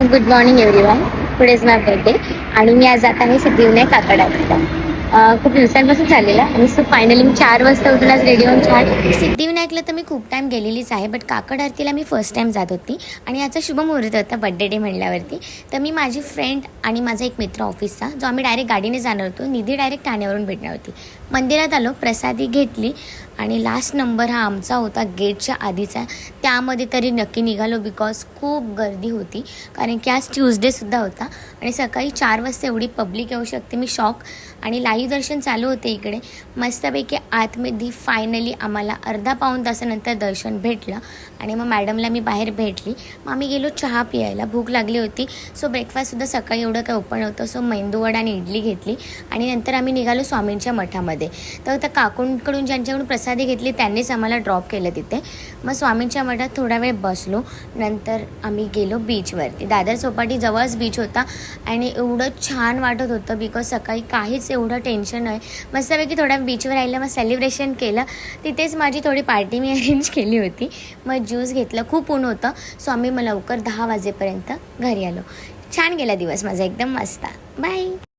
Good morning everyone. Today is my birthday आणि मी आज जात आहे सिद्धिविनायक काकड. खूप दिवसांपासून झालेला आणि सो फायनली मी 4 वाजता उठून आज रेडी होऊन छान सिद्धिविनायकला तर मी खूप टाईम गेलेलीच आहे, बट काकड आरतीला मी फर्स्ट टाईम जात होती आणि याचा शुभ मुहूर्त होता बड्डे डे म्हणल्यावरती. तर मी माझी फ्रेंड आणि माझा एक मित्र ऑफिसचा, जो आम्ही डायरेक्ट गाडीने जाणार होतो, निधी डायरेक्ट ठाण्यावरून भेटणार होती. मंदिरात आलो, प्रसादी घेतली आणि लास्ट नंबर हा आमचा होता गेटच्या आधीचा. त्यामध्ये तरी नक्की निघालो बिकॉज खूप गर्दी होती, कारण की आज ट्यूजडेसुद्धा होता आणि सकाळी 4 वाजता एवढी पब्लिक येऊ शकते, मी शॉक. आणि लाईव्ह दर्शन चालू होते इकडे मस्तपैकी. आतमध्ये फायनली आम्हाला अर्धा पाऊण तासानंतर दर्शन भेटलं आणि मग मॅडमला मी बाहेर भेटली. मग आम्ही गेलो चहा पियायला, भूक लागली होती. सो ब्रेकफास्टसुद्धा सकाळी एवढं काही ओपन होतं, सो मेंदूवडा आणि इडली घेतली आणि नंतर आम्ही निघालो स्वामींच्या मठामध्ये. तर त्या काकूंकडून ज्यांच्याकडून प्रसादी घेतली त्यांनीच आम्हाला ड्रॉप केलं तिथे. मग स्वामींच्या मठात थोडा वेळ बसलो, नंतर आम्ही गेलो बीचवरती. दादर चौपाटी जवळच बीच होता आणि एवढं छान वाटत होतं बिकॉज सकाळी काहीच एवढं टेन्शन नाही. मस्तपैकी थोडा बीचवर राहिलं, मग सेलिब्रेशन केलं. तिथेच माझी थोडी पार्टी मी अरेंज केली होती. मग ज्यूस घेतलं, खूप ऊन होतं, सो आम्ही मग लवकर 10 वाजेपर्यंत घरी आलो. छान गेला दिवस माझा, एकदम मस्त. बाय.